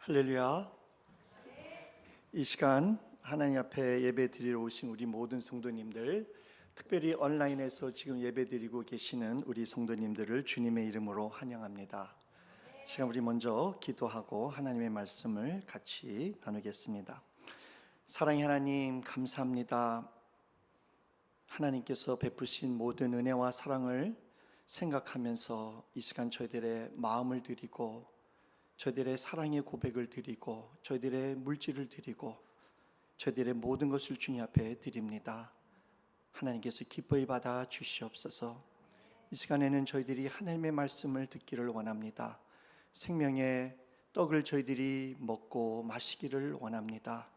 할렐루야. 이 시간 하나님 앞에 예배 드리러 오신 우리 모든 성도님들, 특별히 온라인에서 지금 예배 드리고 계시는 우리 성도님들을 주님의 이름으로 환영합니다. 지금 우리 먼저 기도하고 하나님의 말씀을 같이 나누겠습니다. 사랑의 하나님, 감사합니다. 하나님께서 베푸신 모든 은혜와 사랑을 생각하면서 이 시간 저희들의 마음을 드리고, 저희들의 사랑의 고백을 드리고, 저희들의 물질을 드리고, 저희들의 모든 것을 주님 앞에 드립니다. 하나님께서 기뻐히 받아 주시옵소서. 이 시간에는 저희들이 하나님의 말씀을 듣기를 원합니다. 생명의 떡을 저희들이 먹고 마시기를 원합니다.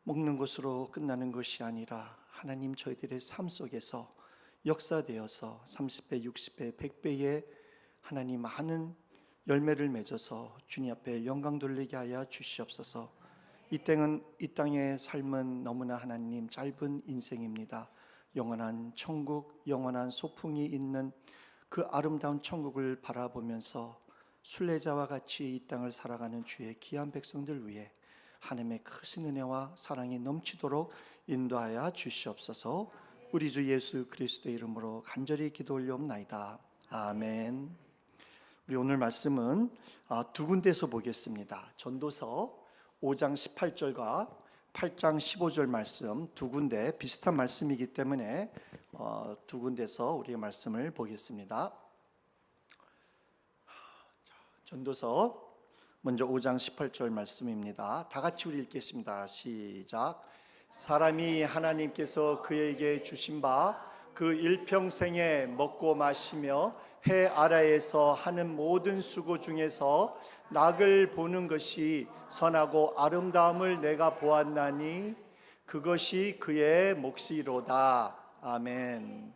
먹는 것으로 끝나는 것이 아니라 하나님 저희들의 삶 속에서 역사되어서 30배, 60배, 100배의 하나님 많은 열매를 맺어서 주님 앞에 영광 돌리게 하여 주시옵소서. 이 땅의 삶은 너무나 하나님 짧은 인생입니다. 영원한 천국, 영원한 소풍이 있는 그 아름다운 천국을 바라보면서 순례자와 같이 이 땅을 살아가는 주의 귀한 백성들 위해 하나님의 크신 은혜와 사랑이 넘치도록 인도하여 주시옵소서. 우리 주 예수 그리스도의 이름으로 간절히 기도 올려옵나이다. 아멘. 우리 오늘 말씀은 두 군데서 보겠습니다. 전도서 5장 18절과 8장 15절 말씀 두 군데 비슷한 말씀이기 때문에 두 군데서 우리의 말씀을 보겠습니다. 전도서 먼저 5장 18절 말씀입니다. 다 같이 우리 읽겠습니다. 시작. 사람이 하나님께서 그에게 주신 바 그 일평생에 먹고 마시며 해 아래에서 하는 모든 수고 중에서 낙을 보는 것이 선하고 아름다움을 내가 보았나니 그것이 그의 몫이로다. 아멘.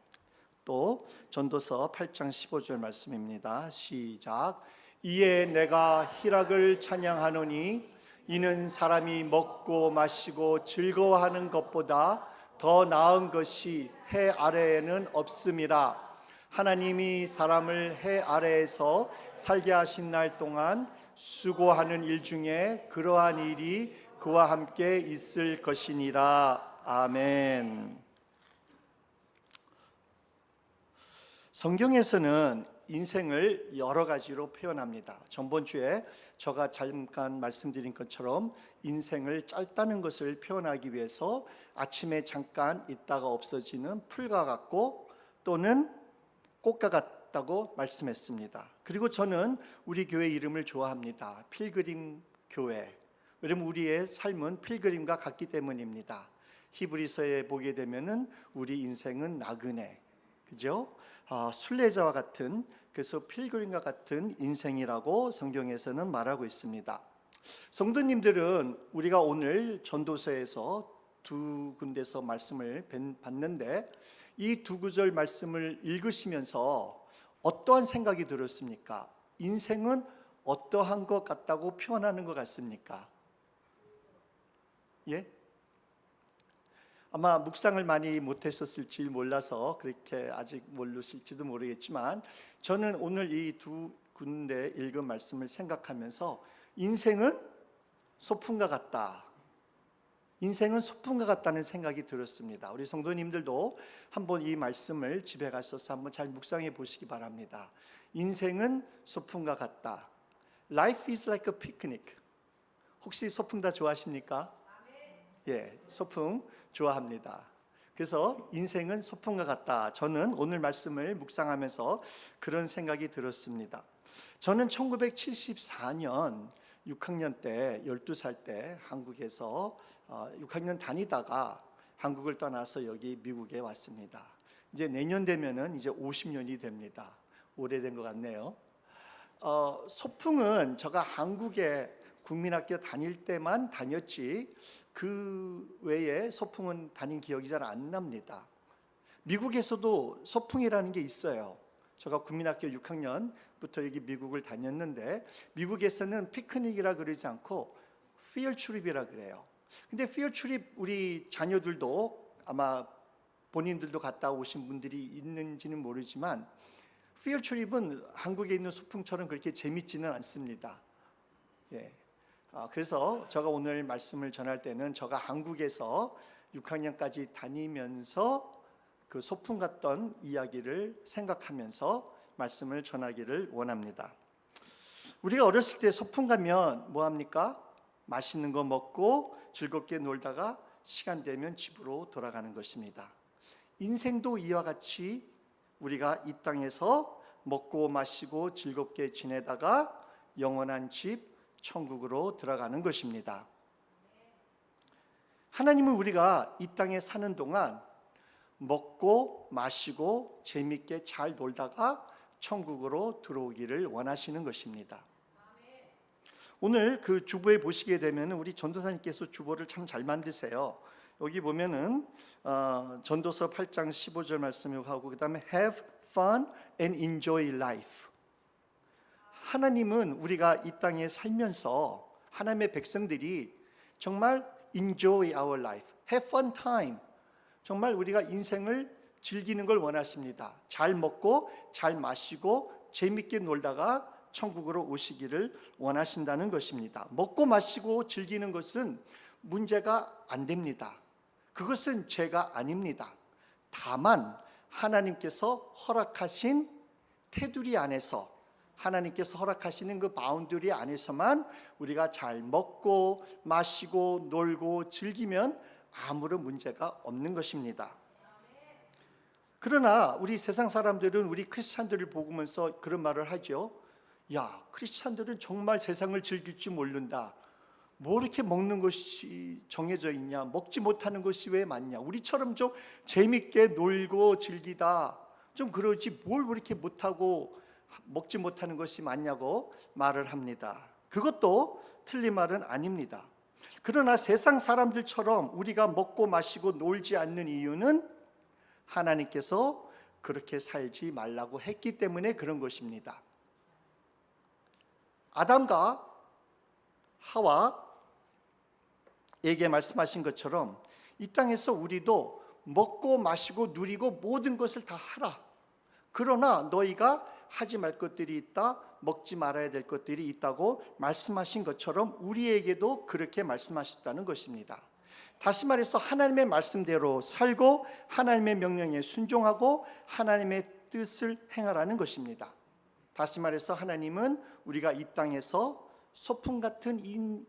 또 전도서 8장 15절 말씀입니다. 시작. 이에 내가 희락을 찬양하노니 이는 사람이 먹고 마시고 즐거워하는 것보다 더 나은 것이 해 아래에는 없음이라. 하나님이 사람을 해 아래에서 살게 하신 날 동안 수고하는 일 중에 그러한 일이 그와 함께 있을 것이니라. 아멘. 성경에서는 인생을 여러 가지로 표현합니다. 전번주에 제가 잠깐 말씀드린 것처럼 인생을 짧다는 것을 표현하기 위해서 아침에 잠깐 있다가 없어지는 풀과 같고 또는 꽃과 같다고 말씀했습니다. 그리고 저는 우리 교회 이름을 좋아합니다. 필그림 교회. 왜냐하면 우리의 삶은 필그림과 같기 때문입니다. 히브리서에 보게 되면은 우리 인생은 나그네, 그죠? 순례자와 같은, 그래서 필그림과 같은 인생이라고 성경에서는 말하고 있습니다. 성도님들은 우리가 오늘 전도서에서 두 군데서 말씀을 봤는데 이 두 구절 말씀을 읽으시면서 어떠한 생각이 들었습니까? 인생은 어떠한 것 같다고 표현하는 것 같습니까? 예? 아마 묵상을 많이 못했었을지 몰라서 그렇게 아직 모르실지도 모르겠지만 저는 오늘 이 두 군데 읽은 말씀을 생각하면서 인생은 소풍과 같다. 인생은 소풍과 같다는 생각이 들었습니다. 우리 성도님들도 한번 이 말씀을 집에 가셔서 한번 잘 묵상해 보시기 바랍니다. 인생은 소풍과 같다. Life is like a picnic. 혹시 소풍 다 좋아하십니까? 예, 소풍 좋아합니다. 그래서 인생은 소풍과 같다. 저는 오늘 말씀을 묵상하면서 그런 생각이 들었습니다. 저는 1974년 6학년 때 12살 때 한국에서 6학년 다니다가 한국을 떠나서 여기 미국에 왔습니다. 이제 내년 되면은 이제 50년이 됩니다. 오래된 것 같네요. 소풍은 제가 한국에 국민학교 다닐 때만 다녔지 그 외에 소풍은 다닌 기억이 잘 안 납니다. 미국에서도 소풍이라는 게 있어요. 제가 국민학교 6학년부터 여기 미국을 다녔는데 미국에서는 피크닉이라 그러지 않고 필드 트립이라 그래요. 근데 필드 트립 우리 자녀들도 아마 본인들도 갔다 오신 분들이 있는지는 모르지만 필드 트립은 한국에 있는 소풍처럼 그렇게 재밌지는 않습니다. 예. 그래서 제가 오늘 말씀을 전할 때는 제가 한국에서 6학년까지 다니면서 그 소풍 갔던 이야기를 생각하면서 말씀을 전하기를 원합니다. 우리가 어렸을 때 소풍 가면 뭐 합니까? 맛있는 거 먹고 즐겁게 놀다가 시간 되면 집으로 돌아가는 것입니다. 인생도 이와 같이 우리가 이 땅에서 먹고 마시고 즐겁게 지내다가 영원한 집 천국으로 들어가는 것입니다. 하나님은 우리가 이 땅에 사는 동안 먹고 마시고 재밌게 잘 놀다가 천국으로 들어오기를 원하시는 것입니다. 오늘 그 주보에 보시게 되면 우리 전도사님께서 주보를 참 잘 만드세요. 여기 보면은 전도서 8장 15절 말씀을 하고 그 다음에 have fun and enjoy life. 하나님은 우리가 이 땅에 살면서 하나님의 백성들이 정말 enjoy our life, have fun time. 정말 우리가 인생을 즐기는 걸 원하십니다. 잘 먹고 잘 마시고 재밌게 놀다가 천국으로 오시기를 원하신다는 것입니다. 먹고 마시고 즐기는 것은 문제가 안 됩니다. 그것은 죄가 아닙니다. 다만 하나님께서 허락하신 테두리 안에서, 하나님께서 허락하시는 그 바운더리 안에서만 우리가 잘 먹고 마시고 놀고 즐기면 아무런 문제가 없는 것입니다. 그러나 우리 세상 사람들은 우리 크리스찬들을 보면서 그런 말을 하죠. 야, 크리스찬들은 정말 세상을 즐길 줄 모른다. 뭐 이렇게 먹는 것이 정해져 있냐? 먹지 못하는 것이 왜 많냐? 우리처럼 좀 재밌게 놀고 즐기다 좀 그러지 뭘 그렇게 못하고 먹지 못하는 것이 많냐고 말을 합니다. 그것도 틀린 말은 아닙니다. 그러나 세상 사람들처럼 우리가 먹고 마시고 놀지 않는 이유는 하나님께서 그렇게 살지 말라고 했기 때문에 그런 것입니다. 아담과 하와에게 말씀하신 것처럼 이 땅에서 우리도 먹고 마시고 누리고 모든 것을 다 하라. 그러나 너희가 하지 말 것들이 있다, 먹지 말아야 될 것들이 있다고 말씀하신 것처럼 우리에게도 그렇게 말씀하셨다는 것입니다. 다시 말해서 하나님의 말씀대로 살고 하나님의 명령에 순종하고 하나님의 뜻을 행하라는 것입니다. 다시 말해서 하나님은 우리가 이 땅에서 소풍 같은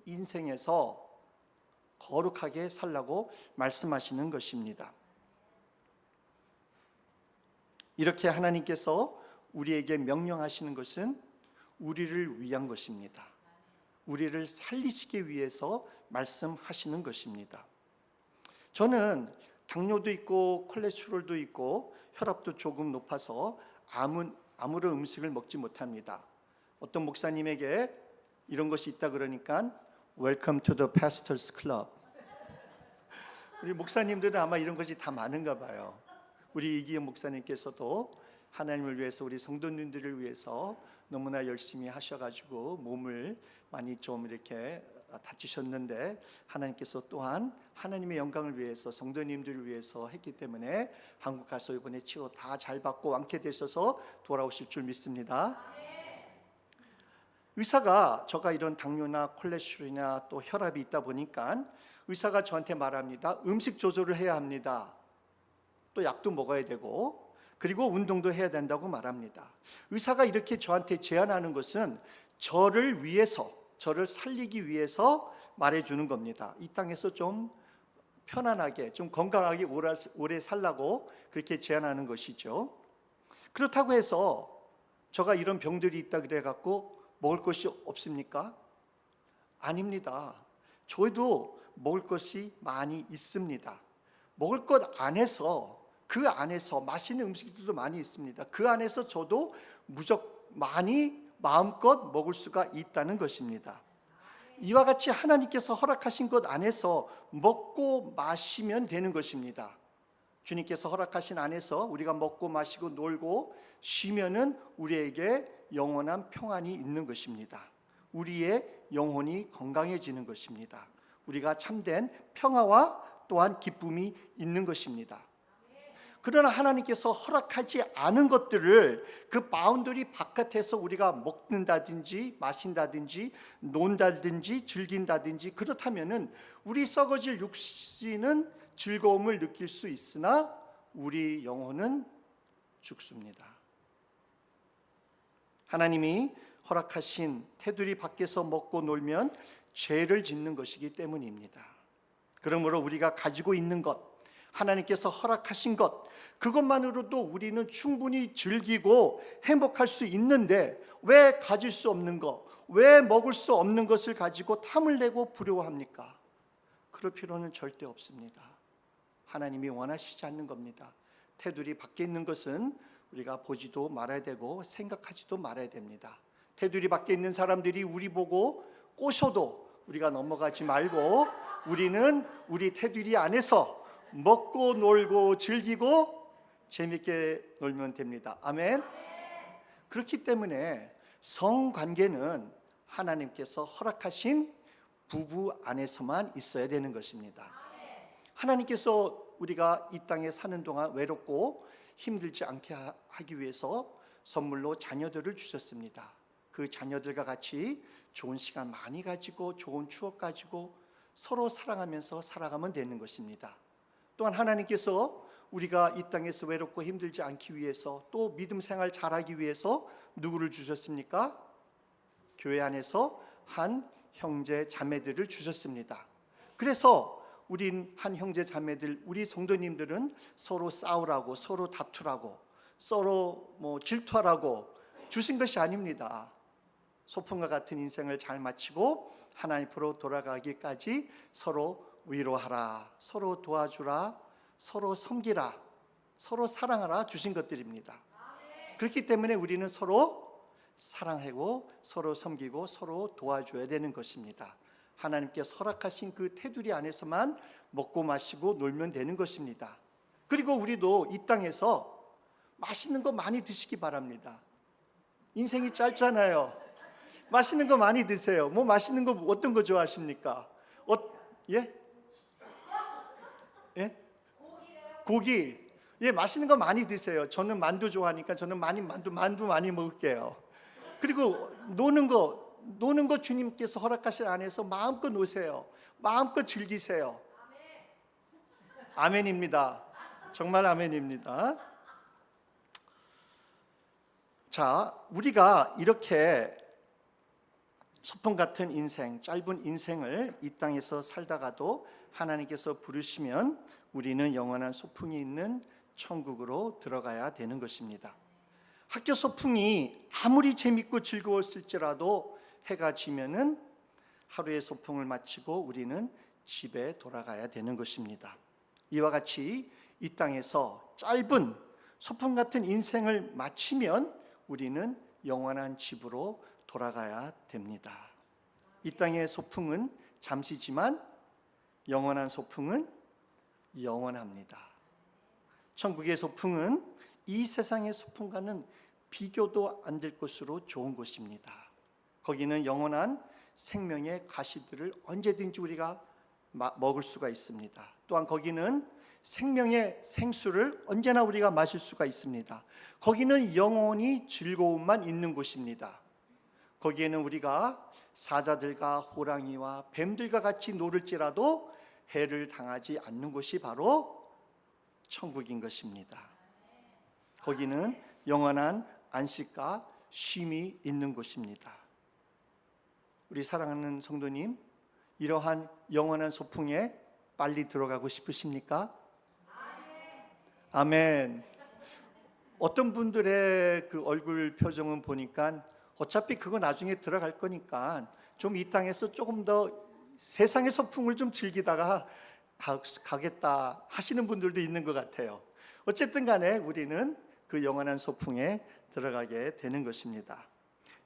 인생에서 거룩하게 살라고 말씀하시는 것입니다. 이렇게 하나님께서 우리에게 명령하시는 것은 우리를 위한 것입니다. 우리를 살리시기 위해서 말씀하시는 것입니다. 저는 당뇨도 있고 콜레스테롤도 있고 혈압도 조금 높아서 아무런 음식을 먹지 못합니다. 어떤 목사님에게 이런 것이 있다 그러니까 Welcome to the Pastors Club. 우리 목사님들은 아마 이런 것이 다 많은가 봐요. 우리 이기현 목사님께서도 하나님을 위해서 우리 성도님들을 위해서 너무나 열심히 하셔가지고 몸을 많이 좀 이렇게 다치셨는데 하나님께서 또한 하나님의 영광을 위해서 성도님들을 위해서 했기 때문에 한국 가서 이번에 치료 다 잘 받고 완쾌되셔서 돌아오실 줄 믿습니다. 의사가 제가 이런 당뇨나 콜레스테롤이나 또 혈압이 있다 보니까 의사가 저한테 말합니다. 음식 조절을 해야 합니다. 또 약도 먹어야 되고 그리고 운동도 해야 된다고 말합니다. 의사가 이렇게 저한테 제안하는 것은 저를 위해서, 저를 살리기 위해서 말해주는 겁니다. 이 땅에서 좀 편안하게, 좀 건강하게 오래 살라고 그렇게 제안하는 것이죠. 그렇다고 해서 제가 이런 병들이 있다 그래갖고 먹을 것이 없습니까? 아닙니다. 저희도 먹을 것이 많이 있습니다. 먹을 것 안에서, 그 안에서 맛있는 음식들도 많이 있습니다. 그 안에서 저도 많이 마음껏 먹을 수가 있다는 것입니다. 이와 같이 하나님께서 허락하신 것 안에서 먹고 마시면 되는 것입니다. 주님께서 허락하신 안에서 우리가 먹고 마시고 놀고 쉬면은 우리에게 영원한 평안이 있는 것입니다. 우리의 영혼이 건강해지는 것입니다. 우리가 참된 평화와 또한 기쁨이 있는 것입니다. 그러나 하나님께서 허락하지 않은 것들을 그 바운더리 바깥에서 우리가 먹는다든지 마신다든지 논다든지 즐긴다든지 그렇다면은 우리 썩어질 육신은 즐거움을 느낄 수 있으나 우리 영혼은 죽습니다. 하나님이 허락하신 테두리 밖에서 먹고 놀면 죄를 짓는 것이기 때문입니다. 그러므로 우리가 가지고 있는 것, 하나님께서 허락하신 것, 그것만으로도 우리는 충분히 즐기고 행복할 수 있는데 왜 가질 수 없는 것, 왜 먹을 수 없는 것을 가지고 탐을 내고 부러워합니까? 그럴 필요는 절대 없습니다. 하나님이 원하시지 않는 겁니다. 테두리 밖에 있는 것은 우리가 보지도 말아야 되고 생각하지도 말아야 됩니다. 테두리 밖에 있는 사람들이 우리 보고 꼬셔도 우리가 넘어가지 말고 우리는 우리 테두리 안에서 먹고 놀고 즐기고 재밌게 놀면 됩니다. 아멘. 그렇기 때문에 성관계는 하나님께서 허락하신 부부 안에서만 있어야 되는 것입니다. 하나님께서 우리가 이 땅에 사는 동안 외롭고 힘들지 않게 하기 위해서 선물로 자녀들을 주셨습니다. 그 자녀들과 같이 좋은 시간 많이 가지고 좋은 추억 가지고 서로 사랑하면서 살아가면 되는 것입니다. 또한 하나님께서 우리가 이 땅에서 외롭고 힘들지 않기 위해서 또 믿음 생활 잘하기 위해서 누구를 주셨습니까? 교회 안에서 한 형제 자매들을 주셨습니다. 그래서 우린 한 형제 자매들, 우리 성도님들은 서로 싸우라고, 서로 다투라고, 서로 질투하라고 주신 것이 아닙니다. 소풍과 같은 인생을 잘 마치고 하나님 앞으로 돌아가기까지 서로 위로하라, 서로 도와주라, 서로 섬기라, 서로 사랑하라 주신 것들입니다. 그렇기 때문에 우리는 서로 사랑하고 서로 섬기고 서로 도와줘야 되는 것입니다. 하나님께서 허락하신 그 테두리 안에서만 먹고 마시고 놀면 되는 것입니다. 그리고 우리도 이 땅에서 맛있는 거 많이 드시기 바랍니다. 인생이 짧잖아요. 맛있는 거 많이 드세요. 맛있는 거 어떤 거 좋아하십니까? 예? 예? 고기. 예, 맛있는 거 많이 드세요. 저는 만두 좋아하니까 저는 만두 많이 먹을게요. 그리고 노는 거 주님께서 허락하신 안에서 마음껏 노세요. 마음껏 즐기세요. 아멘입니다. 정말 아멘입니다. 자, 우리가 이렇게 소풍 같은 인생, 짧은 인생을 이 땅에서 살다가도 하나님께서 부르시면 우리는 영원한 소풍이 있는 천국으로 들어가야 되는 것입니다. 학교 소풍이 아무리 재밌고 즐거웠을지라도 해가 지면은 하루의 소풍을 마치고 우리는 집에 돌아가야 되는 것입니다. 이와 같이 이 땅에서 짧은 소풍 같은 인생을 마치면 우리는 영원한 집으로 돌아가야 됩니다. 이 땅의 소풍은 잠시지만 영원한 소풍은 영원합니다. 천국의 소풍은 이 세상의 소풍과는 비교도 안 될 것으로 좋은 곳입니다. 거기는 영원한 생명의 가시들을 언제든지 우리가 먹을 수가 있습니다. 또한 거기는 생명의 생수를 언제나 우리가 마실 수가 있습니다. 거기는 영원히 즐거움만 있는 곳입니다. 거기에는 우리가 사자들과 호랑이와 뱀들과 같이 놀을지라도 해를 당하지 않는 곳이 바로 천국인 것입니다. 거기는 영원한 안식과 쉼이 있는 곳입니다. 우리 사랑하는 성도님, 이러한 영원한 소풍에 빨리 들어가고 싶으십니까? 아멘. 어떤 분들의 그 얼굴 표정은 보니까 어차피 그거 나중에 들어갈 거니까 좀 이 땅에서 조금 더 세상의 소풍을 좀 즐기다가 가겠다 하시는 분들도 있는 것 같아요. 어쨌든 간에 우리는 그 영원한 소풍에 들어가게 되는 것입니다.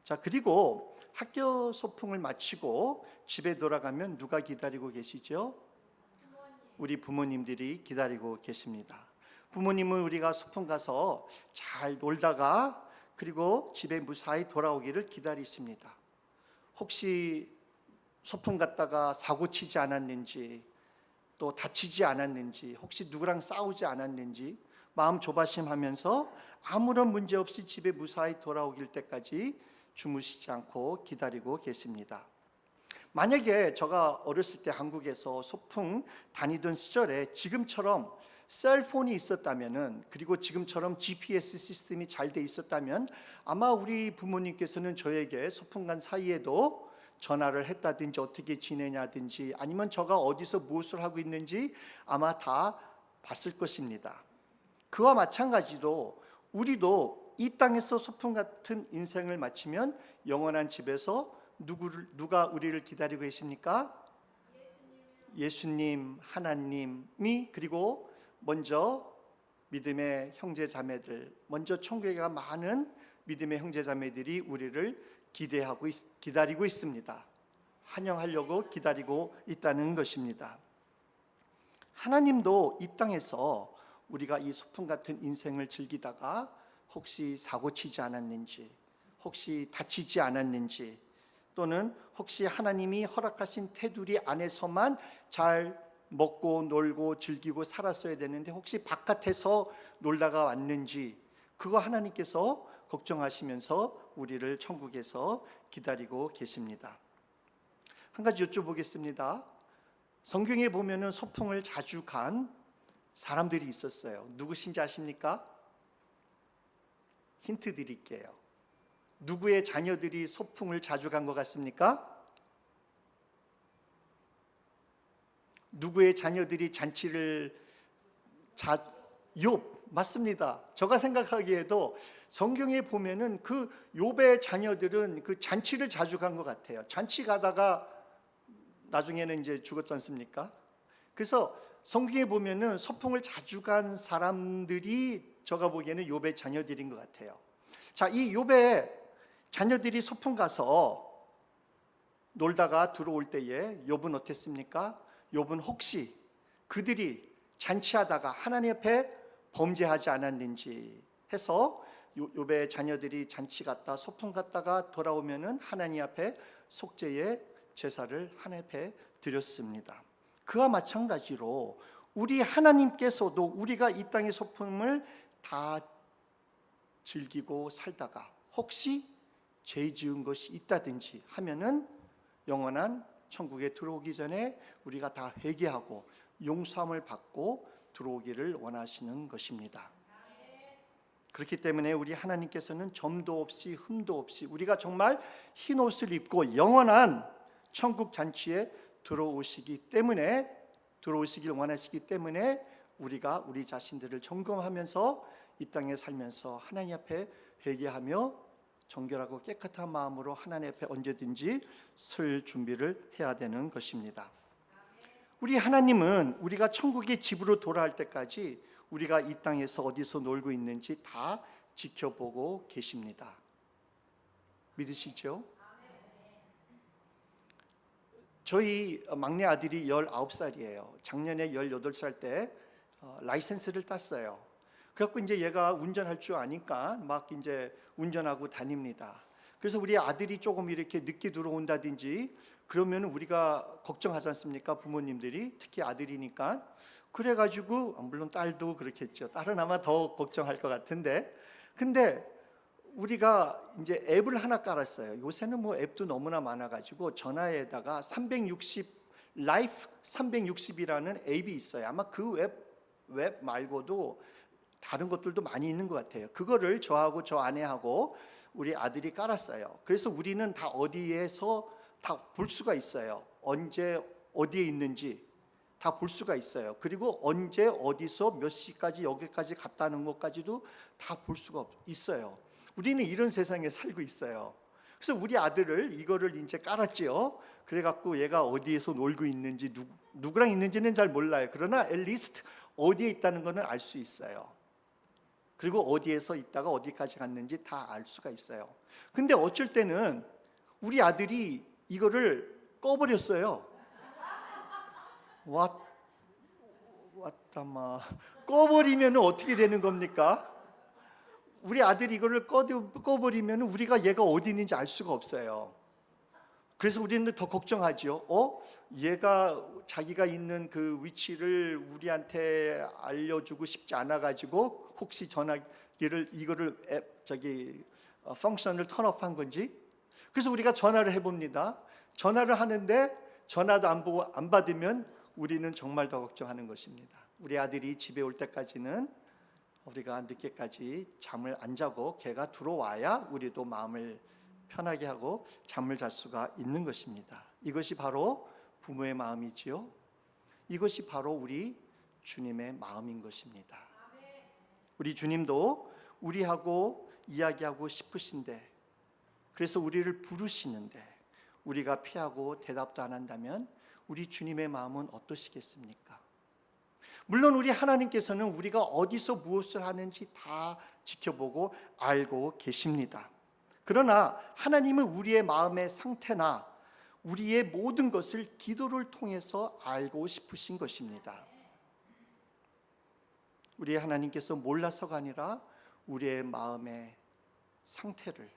자, 그리고 학교 소풍을 마치고 집에 돌아가면 누가 기다리고 계시죠? 우리 부모님들이 기다리고 계십니다. 부모님은 우리가 소풍 가서 잘 놀다가 그리고 집에 무사히 돌아오기를 기다리십니다. 혹시 소풍 갔다가 사고 치지 않았는지, 또 다치지 않았는지, 혹시 누구랑 싸우지 않았는지, 마음 조바심하면서 아무런 문제 없이 집에 무사히 돌아오길 때까지 주무시지 않고 기다리고 계십니다. 만약에 제가 어렸을 때 한국에서 소풍 다니던 시절에 지금처럼 셀폰이 있었다면은, 그리고 지금처럼 GPS 시스템이 잘 돼 있었다면 아마 우리 부모님께서는 저에게 소풍 간 사이에도 전화를 했다든지 어떻게 지내냐든지 아니면 제가 어디서 무엇을 하고 있는지 아마 다 봤을 것입니다. 그와 마찬가지로 우리도 이 땅에서 소풍 같은 인생을 마치면 영원한 집에서 누가 우리를 기다리고 계십니까? 예수님, 하나님이, 그리고 먼저 믿음의 형제 자매들, 먼저 천국에 가 많은 믿음의 형제 자매들이 우리를 기다리고 있습니다. 환영하려고 기다리고 있다는 것입니다. 하나님도 이 땅에서 우리가 이 소풍 같은 인생을 즐기다가 혹시 사고 치지 않았는지, 혹시 다치지 않았는지, 또는 혹시 하나님이 허락하신 테두리 안에서만 잘 먹고 놀고 즐기고 살았어야 되는데 혹시 바깥에서 놀다가 왔는지, 그거 하나님께서 걱정하시면서 우리를 천국에서 기다리고 계십니다. 한 가지 여쭤보겠습니다. 성경에 보면은 소풍을 자주 간 사람들이 있었어요. 누구신지 아십니까? 힌트 드릴게요. 누구의 자녀들이 소풍을 자주 간 것 같습니까? 누구의 자녀들이 잔치를 욥, 맞습니다. 제가 생각하기에도 성경에 보면은 그 욥의 자녀들은 그 잔치를 자주 간 것 같아요. 잔치 가다가 나중에는 이제 죽었지 않습니까? 그래서 성경에 보면은 소풍을 자주 간 사람들이 제가 보기에는 욥의 자녀들인 것 같아요. 자, 이 욥의 자녀들이 소풍 가서 놀다가 들어올 때에 욥은 어땠습니까? 욥은 혹시 그들이 잔치하다가 하나님 앞에 범죄하지 않았는지 해서 욥의 자녀들이 잔치 갔다 소풍 갔다가 돌아오면은 하나님 앞에 속죄의 제사를 하나님 앞에 드렸습니다. 그와 마찬가지로 우리 하나님께서도 우리가 이 땅의 소풍을 다 즐기고 살다가 혹시 죄 지은 것이 있다든지 하면은 영원한 천국에 들어오기 전에 우리가 다 회개하고 용서함을 받고 들어오기를 원하시는 것입니다. 그렇기 때문에 우리 하나님께서는 점도 없이 흠도 없이 우리가 정말 흰 옷을 입고 영원한 천국 잔치에 들어오시길 원하시기 때문에 우리가 우리 자신들을 점검하면서 이 땅에 살면서 하나님 앞에 회개하며 정결하고 깨끗한 마음으로 하나님 앞에 언제든지 설 준비를 해야 되는 것입니다. 우리 하나님은 우리가 천국의 집으로 돌아갈 때까지 우리가 이 땅에서 어디서 놀고 있는지 다 지켜보고 계십니다. 믿으시죠? 저희 막내 아들이 19살이에요. 작년에 18살 때 라이센스를 땄어요. 그래갖고 이제 얘가 운전할 줄 아니까 막 이제 운전하고 다닙니다. 그래서 우리 아들이 조금 이렇게 늦게 들어온다든지 그러면 우리가 걱정하지 않습니까? 부모님들이, 특히 아들이니까. 그래가지고 물론 딸도 그렇겠죠. 딸은 아마 더 걱정할 것 같은데, 근데 우리가 이제 앱을 하나 깔았어요. 요새는 뭐 앱도 너무나 많아가지고 전화에다가 360 라이프 360이라는 앱이 있어요. 아마 그 웹 말고도 다른 것들도 많이 있는 것 같아요. 그거를 저하고 저 아내하고 우리 아들이 깔았어요. 그래서 우리는 다 어디에서 다 볼 수가 있어요. 언제 어디에 있는지 다 볼 수가 있어요. 그리고 언제 어디서 몇 시까지 여기까지 갔다는 것까지도 다 볼 수가 있어요. 우리는 이런 세상에 살고 있어요. 그래서 우리 아들을 이거를 이제 깔았지요. 그래갖고 얘가 어디에서 놀고 있는지 누구랑 있는지는 잘 몰라요. 그러나 앨리스트 어디에 있다는 거는 알 수 있어요. 그리고 어디에서 있다가 어디까지 갔는지 다 알 수가 있어요. 근데 어쩔 때는 우리 아들이 이거를 꺼버렸어요. 왔다마 꺼버리면 어떻게 되는 겁니까? 우리 아들이 이거를 꺼버리면 우리가 얘가 어디 있는지 알 수가 없어요. 그래서 우리는 더 걱정하죠. 얘가 자기가 있는 그 위치를 우리한테 알려주고 싶지 않아가지고 혹시 전화기를 이거를 펑션을 턴오프한 건지. 그래서 우리가 전화를 해봅니다. 전화를 하는데 전화도 안 받으면 우리는 정말 더 걱정하는 것입니다. 우리 아들이 집에 올 때까지는 우리가 늦게까지 잠을 안 자고 걔가 들어와야 우리도 마음을 편하게 하고 잠을 잘 수가 있는 것입니다. 이것이 바로 부모의 마음이지요. 이것이 바로 우리 주님의 마음인 것입니다. 우리 주님도 우리하고 이야기하고 싶으신데, 그래서 우리를 부르시는데 우리가 피하고 대답도 안 한다면 우리 주님의 마음은 어떠시겠습니까? 물론 우리 하나님께서는 우리가 어디서 무엇을 하는지 다 지켜보고 알고 계십니다. 그러나 하나님은 우리의 마음의 상태나 우리의 모든 것을 기도를 통해서 알고 싶으신 것입니다. 우리 하나님께서 몰라서가 아니라 우리의 마음의 상태를,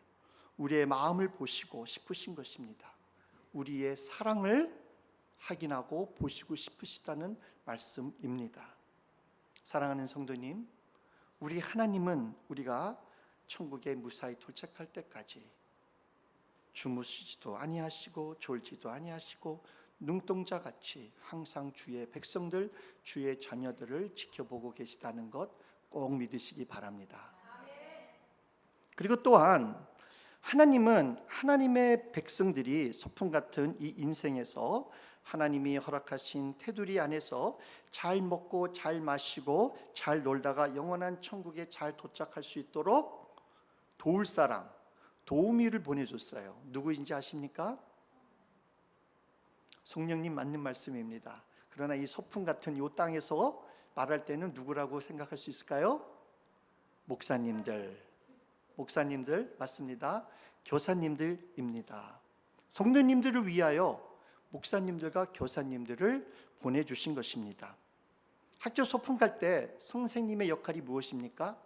우리의 마음을 보시고 싶으신 것입니다. 우리의 사랑을 확인하고 보시고 싶으시다는 말씀입니다. 사랑하는 성도님, 우리 하나님은 우리가 천국에 무사히 도착할 때까지 주무시지도 아니하시고 졸지도 아니하시고 눈동자같이 항상 주의 백성들, 주의 자녀들을 지켜보고 계시다는 것 꼭 믿으시기 바랍니다. 그리고 또한 하나님은 하나님의 백성들이 소풍 같은 이 인생에서 하나님이 허락하신 테두리 안에서 잘 먹고 잘 마시고 잘 놀다가 영원한 천국에 잘 도착할 수 있도록 도울 사람, 도우미를 보내줬어요. 누구인지 아십니까? 성령님 맞는 말씀입니다. 그러나 이 소풍 같은 이 땅에서 말할 때는 누구라고 생각할 수 있을까요? 목사님들 맞습니다. 교사님들입니다. 성도님들을 위하여 목사님들과 교사님들을 보내주신 것입니다. 학교 소풍 갈 때 선생님의 역할이 무엇입니까?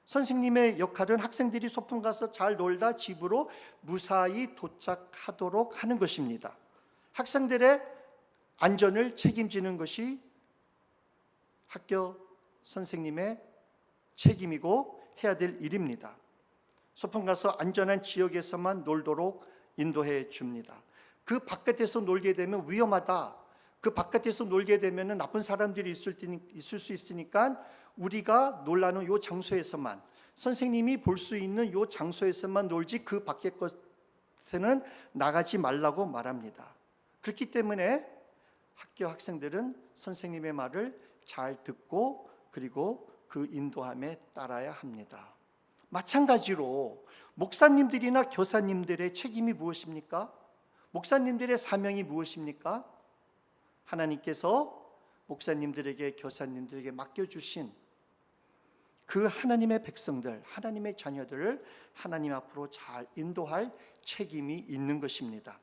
선생님의 역할은 학생들이 소풍 가서 잘 놀다 집으로 무사히 도착하도록 하는 것입니다. 학생들의 안전을 책임지는 것이 학교 선생님의 책임이고 해야 될 일입니다. 소풍 가서 안전한 지역에서만 놀도록 인도해 줍니다. 그 바깥에서 놀게 되면 위험하다, 그 바깥에서 놀게 되면 나쁜 사람들이 있을 수 있으니까 우리가 놀라는 이 장소에서만, 선생님이 볼 수 있는 이 장소에서만 놀지 그 밖의 것에는 나가지 말라고 말합니다. 그렇기 때문에 학교 학생들은 선생님의 말을 잘 듣고 그리고 그 인도함에 따라야 합니다. 마찬가지로 목사님들이나 교사님들의 책임이 무엇입니까? 목사님들의 사명이 무엇입니까? 하나님께서 목사님들에게, 교사님들에게 맡겨주신 그 하나님의 백성들, 하나님의 자녀들을 하나님 앞으로 잘 인도할 책임이 있는 것입니다.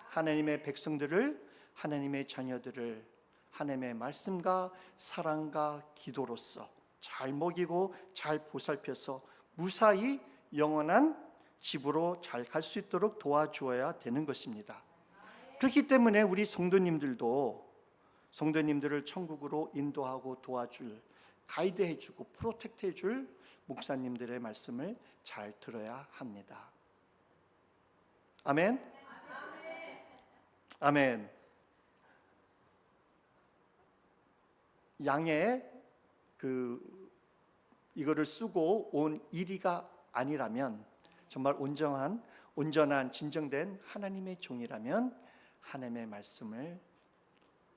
하나님의 백성들을, 하나님의 자녀들을 하나님의 말씀과 사랑과 기도로서 잘 먹이고 잘 보살펴서 무사히 영원한 집으로 잘 갈 수 있도록 도와주어야 되는 것입니다. 그렇기 때문에 우리 성도님들을 천국으로 인도하고 도와줄, 가이드해주고 프로텍트해줄 목사님들의 말씀을 잘 들어야 합니다. 아멘. 아멘. 양의 이거를 쓰고 온 이리가 아니라면, 정말 온전한 진정된 하나님의 종이라면 하나님의 말씀을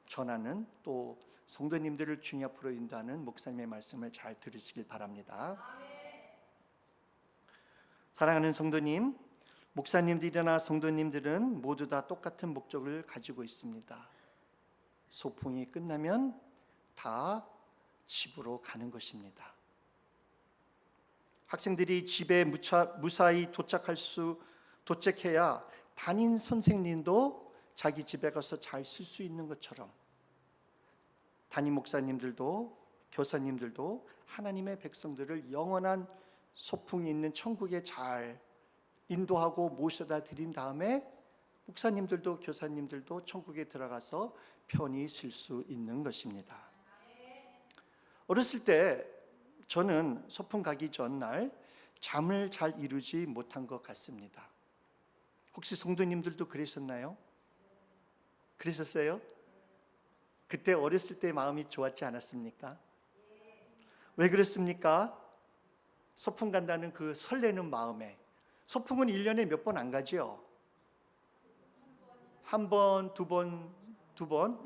전하는, 또 성도님들을 주님 앞으로 인도하는 목사님의 말씀을 잘 들으시길 바랍니다. 사랑하는 성도님, 목사님들이나 성도님들은 모두 다 똑같은 목적을 가지고 있습니다. 소풍이 끝나면 다 집으로 가는 것입니다. 학생들이 집에 무사히 도착해야 담임 선생님도 자기 집에 가서 잘 쓸 수 있는 것처럼 담임 목사님들도 교사님들도 하나님의 백성들을 영원한 소풍이 있는 천국에 잘 인도하고 모셔다 드린 다음에 목사님들도 교사님들도 천국에 들어가서 편히 쉴 수 있는 것입니다. 어렸을 때 저는 소풍 가기 전날 잠을 잘 이루지 못한 것 같습니다. 혹시 성도님들도 그러셨나요? 그러셨어요? 그때 어렸을 때 마음이 좋았지 않았습니까? 왜 그랬습니까? 소풍 간다는 그 설레는 마음에. 소풍은 1년에 몇 번 안 가죠? 한 번, 두 번,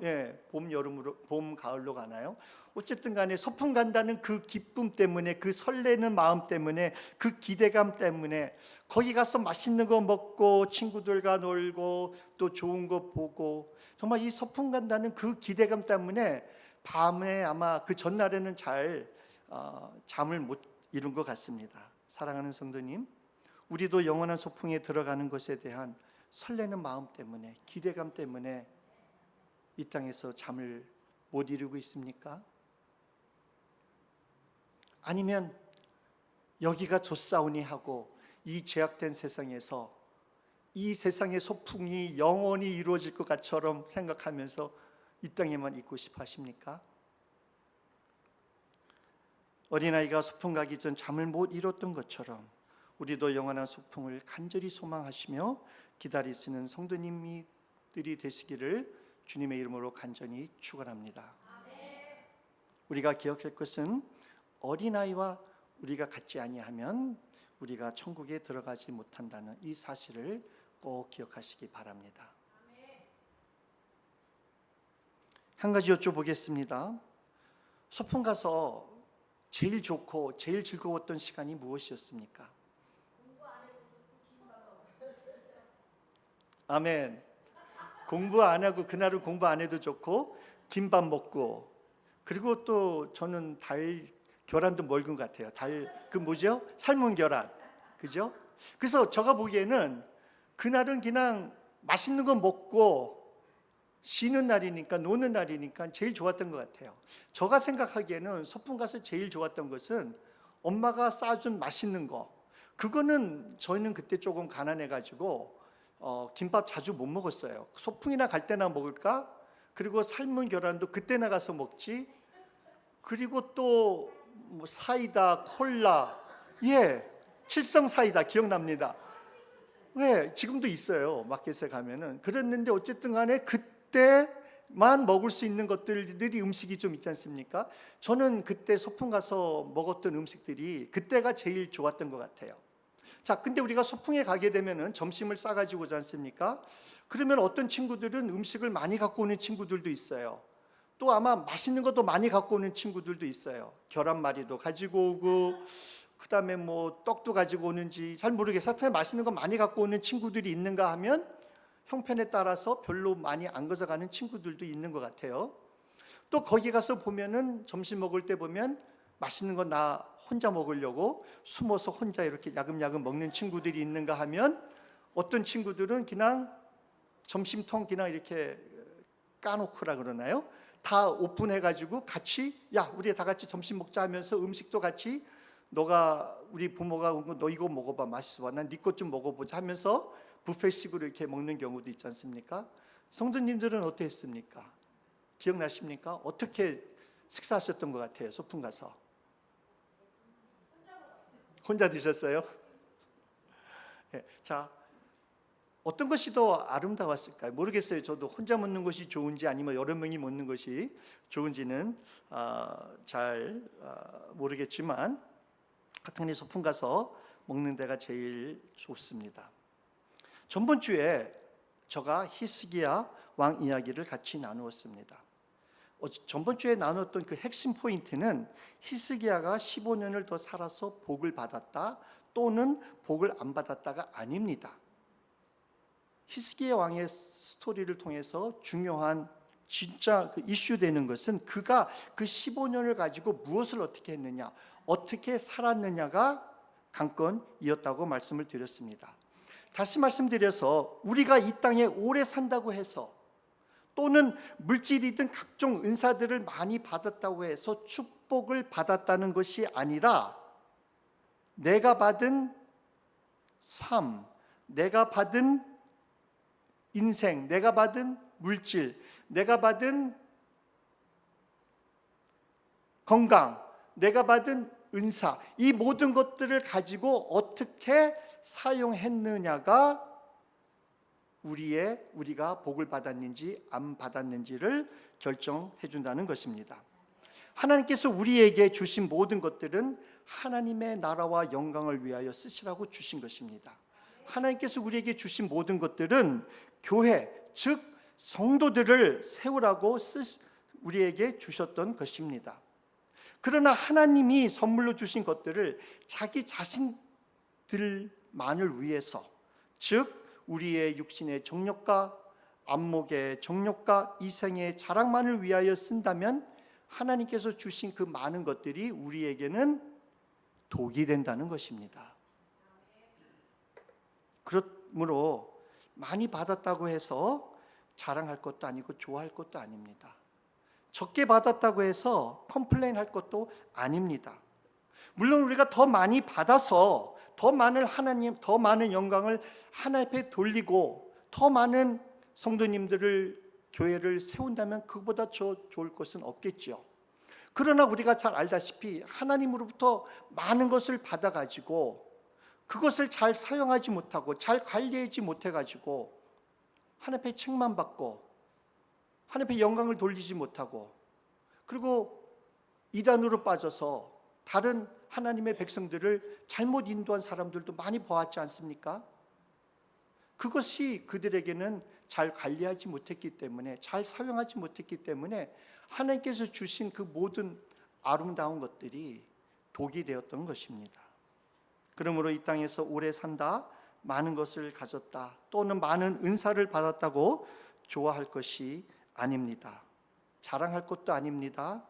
예, 봄, 여름으로, 봄, 가을로 가나요? 어쨌든 간에 소풍 간다는 그 기쁨 때문에, 그 설레는 마음 때문에, 그 기대감 때문에 거기 가서 맛있는 거 먹고 친구들과 놀고 또 좋은 거 보고, 정말 이 소풍 간다는 그 기대감 때문에 밤에 아마 그 전날에는 잘 잠을 못 이룬 것 같습니다. 사랑하는 성도님, 우리도 영원한 소풍에 들어가는 것에 대한 설레는 마음 때문에, 기대감 때문에 이 땅에서 잠을 못 이루고 있습니까? 아니면 여기가 좋사오니 하고 이 죄악된 세상에서 이 세상의 소풍이 영원히 이루어질 것 같처럼 생각하면서 이 땅에만 있고 싶어 하십니까? 어린아이가 소풍 가기 전 잠을 못 이뤘던 것처럼 우리도 영원한 소풍을 간절히 소망하시며 기다리시는 성도님들이 되시기를 주님의 이름으로 간절히 축원합니다. 우리가 기억할 것은 어린아이와 우리가 같지 아니하면 우리가 천국에 들어가지 못한다는 이 사실을 꼭 기억하시기 바랍니다. 한 가지 여쭤보겠습니다. 소풍 가서 제일 좋고 제일 즐거웠던 시간이 무엇이었습니까? 아멘. 공부 안 하고, 그날은 공부 안 해도 좋고 김밥 먹고, 그리고 또 저는 계란도 먹은 것 같아요. 그 뭐죠? 삶은 계란, 그죠? 그래서 제가 보기에는 그날은 그냥 맛있는 거 먹고 쉬는 날이니까, 노는 날이니까 제일 좋았던 것 같아요. 제가 생각하기에는 소풍 가서 제일 좋았던 것은 엄마가 싸준 맛있는 거. 그거는 저희는 그때 조금 가난해가지고 김밥 자주 못 먹었어요. 소풍이나 갈 때나 먹을까? 그리고 삶은 계란도 그때 나가서 먹지. 그리고 또 뭐 사이다, 콜라, 예, 칠성 사이다 기억납니다. 네, 지금도 있어요. 마켓에 가면은. 그랬는데 어쨌든 간에 그때만 먹을 수 있는 것들이 음식이 좀 있지 않습니까? 저는 그때 소풍 가서 먹었던 음식들이 그때가 제일 좋았던 것 같아요. 자, 근데 우리가 소풍에 가게 되면은 점심을 싸가지고 오지 않습니까? 그러면 어떤 친구들은 음식을 많이 갖고 오는 친구들도 있어요. 또 아마 맛있는 것도 많이 갖고 오는 친구들도 있어요. 계란말이도 가지고 오고, 그 다음에 뭐 떡도 가지고 오는지 잘 모르겠어요. 하여튼 맛있는 거 많이 갖고 오는 친구들이 있는가 하면 형편에 따라서 별로 많이 안 가져가는 친구들도 있는 것 같아요. 또 거기 가서 보면은 점심 먹을 때 보면 맛있는 거 나 혼자 먹으려고 숨어서 혼자 이렇게 야금야금 먹는 친구들이 있는가 하면, 어떤 친구들은 그냥 점심통 그냥 이렇게 까놓고라 그러나요? 다 오픈해가지고 같이, 야 우리 다 같이 점심 먹자 하면서 음식도 같이, 너가 우리 부모가 온 거 너 이거 먹어봐 맛있어, 난 네 것 좀 먹어보자 하면서 뷔페식으로 이렇게 먹는 경우도 있지 않습니까? 성도님들은 어땠습니까? 기억나십니까? 어떻게 식사하셨던 것 같아요? 소풍 가서 혼자 드셨어요? 네, 자, 어떤 것이 더 아름다웠을까요? 모르겠어요. 저도 혼자 먹는 것이 좋은지 아니면 여러 명이 먹는 것이 좋은지는 잘 모르겠지만, 하여튼 소풍 가서 먹는 데가 제일 좋습니다. 전번 주에 제가 히스기야 왕 이야기를 같이 나누었습니다. 전번 주에 나눴던 그 핵심 포인트는 히스기야가 15년을 더 살아서 복을 받았다 또는 복을 안 받았다가 아닙니다. 히스기야 왕의 스토리를 통해서 중요한 진짜 그 이슈되는 것은 그가 그 15년을 가지고 무엇을 어떻게 했느냐, 어떻게 살았느냐가 관건이었다고 말씀을 드렸습니다. 다시 말씀드려서 우리가 이 땅에 오래 산다고 해서, 또는 물질이든 각종 은사들을 많이 받았다고 해서 축복을 받았다는 것이 아니라, 내가 받은 삶, 내가 받은 인생, 내가 받은 물질, 내가 받은 건강, 내가 받은 은사, 이 모든 것들을 가지고 어떻게 사용했느냐가 우리가 복을 받았는지 안 받았는지를 결정해 준다는 것입니다. 하나님께서 우리에게 주신 모든 것들은 하나님의 나라와 영광을 위하여 쓰시라고 주신 것입니다. 하나님께서 우리에게 주신 모든 것들은 교회, 즉 성도들을 세우라고 우리에게 주셨던 것입니다. 그러나 하나님이 선물로 주신 것들을 자기 자신들만을 위해서, 즉 우리의 육신의 정욕과 안목의 정욕과 이생의 자랑만을 위하여 쓴다면 하나님께서 주신 그 많은 것들이 우리에게는 독이 된다는 것입니다. 그러므로 많이 받았다고 해서 자랑할 것도 아니고 좋아할 것도 아닙니다. 적게 받았다고 해서 컴플레인 할 것도 아닙니다. 물론 우리가 더 많이 받아서 더 많은 영광을 하나님 앞에 돌리고 더 많은 성도님들을, 교회를 세운다면 그보다 좋을 것은 없겠죠. 그러나 우리가 잘 알다시피 하나님으로부터 많은 것을 받아가지고 그것을 잘 사용하지 못하고 잘 관리하지 못해가지고 하나님 앞에 책만 받고 하나님 앞에 영광을 돌리지 못하고, 그리고 이단으로 빠져서 다른 하나님의 백성들을 잘못 인도한 사람들도 많이 보았지 않습니까? 그것이 그들에게는 잘 관리하지 못했기 때문에, 잘 사용하지 못했기 때문에 하나님께서 주신 그 모든 아름다운 것들이 독이 되었던 것입니다. 그러므로 이 땅에서 오래 산다, 많은 것을 가졌다, 또는 많은 은사를 받았다고 좋아할 것이 아닙니다. 자랑할 것도 아닙니다.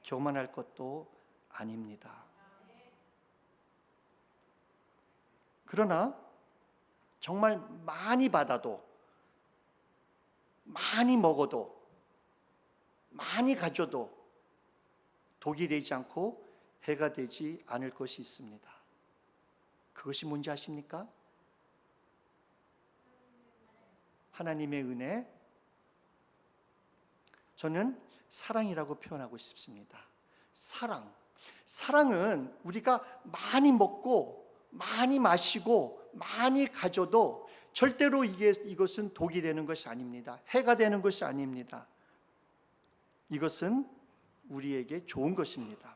교만할 것도 아닙니다. 그러나 정말 많이 받아도, 많이 먹어도, 많이 가져도 독이 되지 않고 해가 되지 않을 것이 있습니다. 그것이 뭔지 아십니까? 하나님의 은혜, 저는 사랑이라고 표현하고 싶습니다. 사랑은 우리가 많이 먹고 많이 마시고 많이 가져도 절대로 이것은 독이 되는 것이 아닙니다. 해가 되는 것이 아닙니다. 이것은 우리에게 좋은 것입니다.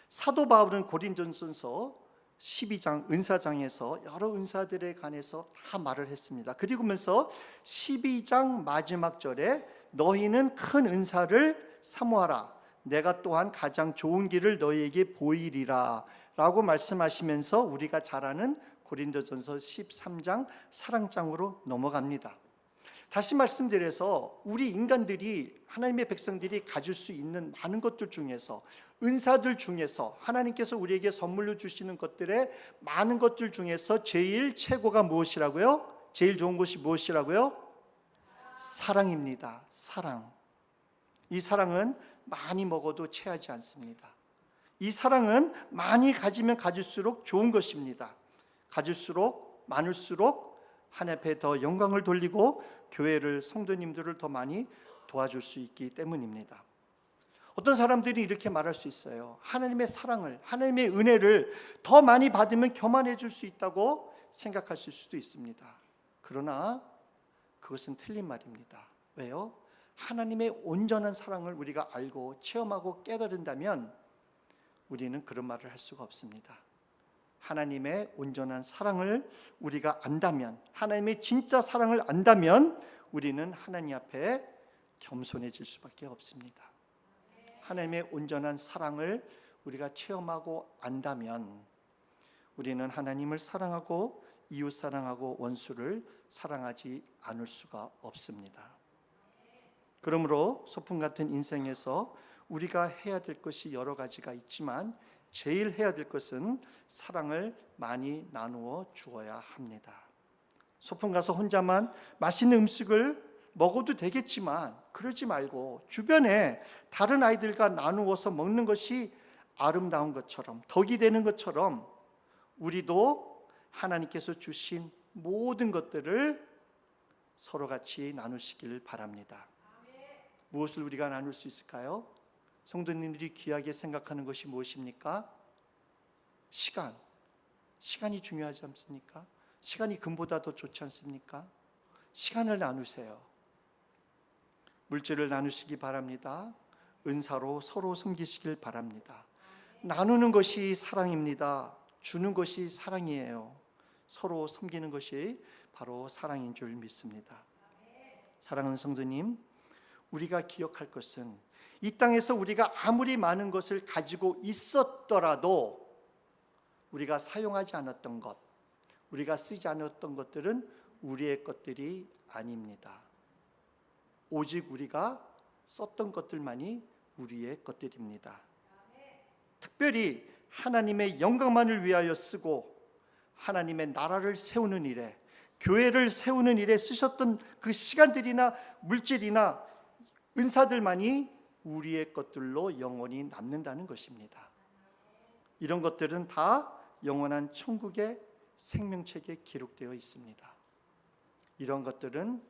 사도 바울은 고린도전서 12장 은사장에서 여러 은사들에 관해서 다 말을 했습니다. 그리고면서 12장 마지막 절에 너희는 큰 은사를 사모하라, 내가 또한 가장 좋은 길을 너희에게 보이리라 라고 말씀하시면서 우리가 잘 아는 고린도전서 13장 사랑장으로 넘어갑니다. 다시 말씀드려서 우리 인간들이, 하나님의 백성들이 가질 수 있는 많은 것들 중에서, 은사들 중에서, 하나님께서 우리에게 선물로 주시는 것들의 많은 것들 중에서 제일 최고가 무엇이라고요? 제일 좋은 것이 무엇이라고요? 사랑입니다. 사랑. 이 사랑은 많이 먹어도 체하지 않습니다. 이 사랑은 많이 가지면 가질수록 좋은 것입니다. 가질수록 많을수록 하나님 앞에 더 영광을 돌리고 교회를, 성도님들을 더 많이 도와줄 수 있기 때문입니다. 어떤 사람들이 이렇게 말할 수 있어요. 하나님의 사랑을, 하나님의 은혜를 더 많이 받으면 교만해질 수 있다고 생각하실 수도 있습니다. 그러나 그것은 틀린 말입니다. 왜요? 하나님의 온전한 사랑을 우리가 알고 체험하고 깨달은다면 우리는 그런 말을 할 수가 없습니다. 하나님의 온전한 사랑을 우리가 안다면, 하나님의 진짜 사랑을 안다면 우리는 하나님 앞에 겸손해질 수밖에 없습니다. 하나님의 온전한 사랑을 우리가 체험하고 안다면 우리는 하나님을 사랑하고 이웃 사랑하고 원수를 사랑하지 않을 수가 없습니다. 그러므로 소풍 같은 인생에서 우리가 해야 될 것이 여러 가지가 있지만 제일 해야 될 것은 사랑을 많이 나누어 주어야 합니다. 소풍 가서 혼자만 맛있는 음식을 먹어도 되겠지만 그러지 말고 주변에 다른 아이들과 나누어서 먹는 것이 아름다운 것처럼, 덕이 되는 것처럼 우리도 하나님께서 주신 모든 것들을 서로 같이 나누시길 바랍니다. 무엇을 우리가 나눌 수 있을까요? 성도님들이 귀하게 생각하는 것이 무엇입니까? 시간이 중요하지 않습니까? 시간이 금보다 더 좋지 않습니까? 시간을 나누세요. 물질을 나누시기 바랍니다. 은사로 서로 섬기시길 바랍니다. 나누는 것이 사랑입니다. 주는 것이 사랑이에요. 서로 섬기는 것이 바로 사랑인 줄 믿습니다. 사랑하는 성도님, 우리가 기억할 것은 이 땅에서 우리가 아무리 많은 것을 가지고 있었더라도 우리가 사용하지 않았던 것, 우리가 쓰지 않았던 것들은 우리의 것들이 아닙니다. 오직 우리가 썼던 것들만이 우리의 것들입니다. 특별히 하나님의 영광만을 위하여 쓰고 하나님의 나라를 세우는 일에, 교회를 세우는 일에 쓰셨던 그 시간들이나 물질이나 은사들만이 우리의 것들로 영원히 남는다는 것입니다. 이런 것들은 다 영원한 천국의 생명책에 기록되어 있습니다. 이런 것들은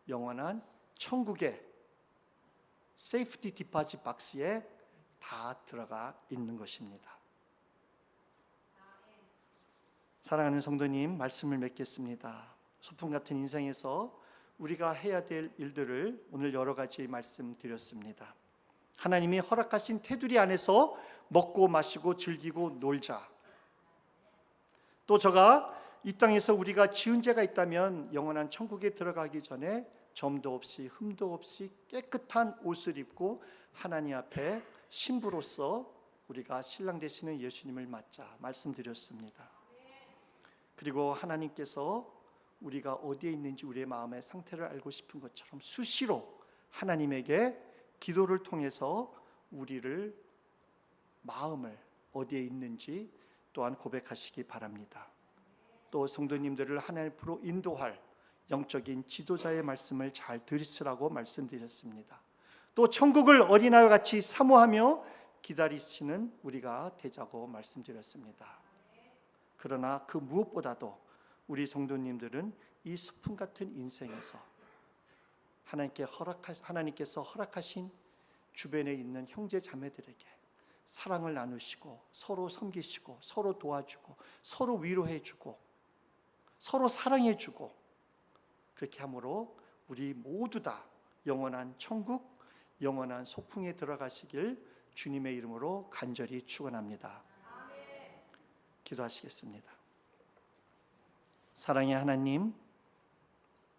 영원한 천국의 세이프티 디파짓 박스에 다 들어가 있는 것입니다. 사랑하는 성도님, 말씀을 맺겠습니다. 소풍 같은 인생에서 우리가 해야 될 일들을 오늘 여러 가지 말씀드렸습니다. 하나님이 허락하신 테두리 안에서 먹고 마시고 즐기고 놀자. 또 저가 이 땅에서 우리가 지은 죄가 있다면 영원한 천국에 들어가기 전에 점도 없이 흠도 없이 깨끗한 옷을 입고 하나님 앞에 신부로서 우리가 신랑 되시는 예수님을 맞자 말씀드렸습니다. 그리고 하나님께서 우리가 어디에 있는지 우리의 마음의 상태를 알고 싶은 것처럼 수시로 하나님에게 기도를 통해서 우리를 마음을 어디에 있는지 또한 고백하시기 바랍니다. 또 성도님들을 하나님 앞으로 인도할 영적인 지도자의 말씀을 잘 들으시라고 말씀드렸습니다. 또 천국을 어린아이와 같이 사모하며 기다리시는 우리가 되자고 말씀드렸습니다. 그러나 그 무엇보다도 우리 성도님들은 이 소풍 같은 인생에서 하나님께서 허락하신 주변에 있는 형제 자매들에게 사랑을 나누시고 서로 섬기시고 서로 도와주고 서로 위로해주고 서로 사랑해주고 그렇게 함으로 우리 모두 다 영원한 천국, 영원한 소풍에 들어가시길 주님의 이름으로 간절히 축원합니다. 기도하시겠습니다. 사랑의 하나님,